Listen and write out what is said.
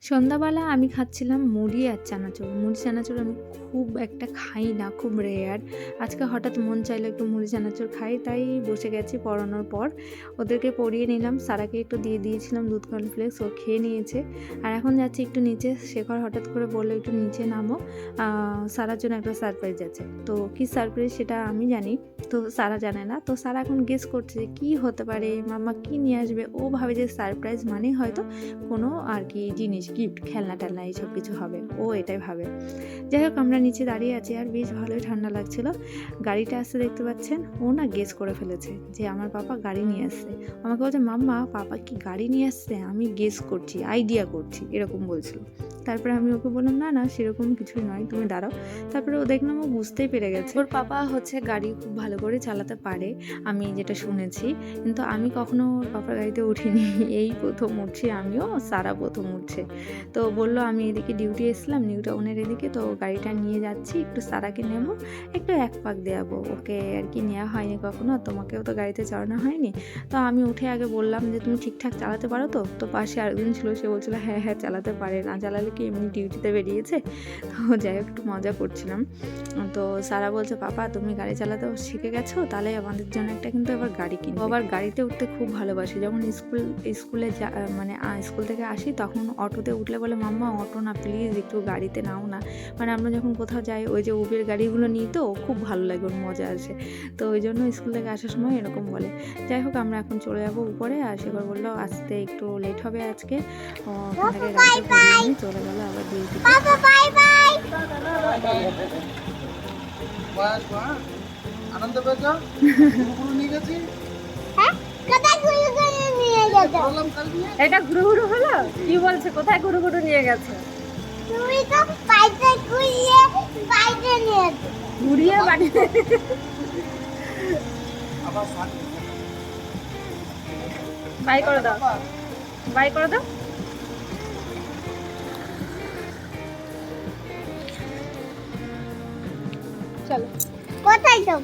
সন্ধ্যাবেলা আমি খাচ্ছিলাম মুড়ি আর চানাচুর। মুড়ি চানাচুর আমি খুব একটা খাই না, খুব রেয়ার। আজকে হঠাৎ মন চাইলো একটু মুড়ি চানাচুর খাই, তাই বসে গেছি পড়ানোর পর। ওদেরকে পড়িয়ে নিলাম, সারাকে একটু দিয়ে দিয়েছিলাম দুধ কর্নফ্লেক্স, ও খেয়ে নিয়েছে। আর এখন যাচ্ছি একটু নিচে, শেখর হঠাৎ করে বললো একটু নিচে নামো, সারার জন্য একটা সারপ্রাইজ আছে। তো কী সারপ্রাইজ সেটা আমি জানি, তো সারা জানে না। তো সারা এখন গেস করছে যে কী হতে পারে, মাম্মা কী নিয়ে আসবে। ও ভাবে যে সারপ্রাইজ মানেই হয়তো কোনো আর কি জিনিস, গিফট, খেলনা টেলনা এইসব কিছু হবে, ও এটাই ভাবে। যাই হোক, আমরা নিচে দাঁড়িয়ে আছি আর বেশ ভালোই ঠান্ডা লাগছিল। গাড়িটা আসতে দেখতে পাচ্ছেন, ও না গেস করে ফেলেছে যে আমার পাপা গাড়ি নিয়ে আসছে। আমাকে বলছে, মাম্মা পাপা কি গাড়ি নিয়ে আসছে, আমি গেস করছি, আইডিয়া করছি, এরকম বলছিল। তারপরে আমি ওকে বললাম, না না সেরকম কিছুই নয়, তুমি দাঁড়াও। তারপরে ও দেখলাম ও বুঝতেই পেরে গেছে। ওর পাপা হচ্ছে গাড়ি খুব ভালো করে চালাতে পারে, আমি যেটা শুনেছি, কিন্তু আমি কখনো ওর পাপার গাড়িতে উঠিনি। এই প্রথম উঠছি আমিও, সারা প্রথম উঠছে। তো বললো, আমি এদিকে ডিউটি এসলাম, নিউ টাউনের এদিকে, তো গাড়িটা নিয়ে যাচ্ছি, একটু সারাকে নেব, একটু এক পাক দেওয়াবো, ওকে আর কি নেওয়া হয়নি কখনো, তোমাকেও তো গাড়িতে চালানো হয়নি। তো আমি উঠে আগে বললাম যে তুমি ঠিকঠাক চালাতে পারো তো? তো পাশে আরেকজন ছিল, সে বলছিল হ্যাঁ হ্যাঁ চালাতে পারে, না চালালে কি এমনি ডিউটিতে বেরিয়েছে। তো যাই হোক, একটু মজা করছিলাম। তো সারা বলছে, পাপা তুমি গাড়ি চালাতে শিখে গেছো, তাহলে আমাদের জন্য একটা কিন্তু এবার গাড়ি কিনবো। আবার গাড়িতে উঠতে খুব ভালোবাসি। যখন স্কুলে মানে স্কুল থেকে আসি, তখন অটোতে উঠলে বলে, মাম্মা অটো না প্লিজ, একটু গাড়িতে নাও না। মানে আমরা যখন কোথাও যাই, ওই যে উবের গাড়িগুলো নিই, তো খুব ভালো লাগে, ওর মজা আসে। তো ওই জন্য স্কুল থেকে আসার সময় এরকম বলে। যাই হোক, আমরা এখন চলে যাবো উপরে। আর সেবার বললো আসতে একটু লেট হবে আজকে, ওখান থেকে গাড়িতে ঘুরিয়ে চলে গেলো আবার ডিউটিতে। আনন্দ পেয়েছ? গুরু নিয়ে গেছি। এটা গুরু গুরু হলো? কি বলছে, কোথায় গুরু গুরু নিয়ে গেছে? তুমি তো পাইতে ঘুরিয়ে বাইরে নিয়ে ঘুরিয়ে বাড়ি। আবার বাই করে দাও, বাই করে দাও। চলো, কোথায় যাও?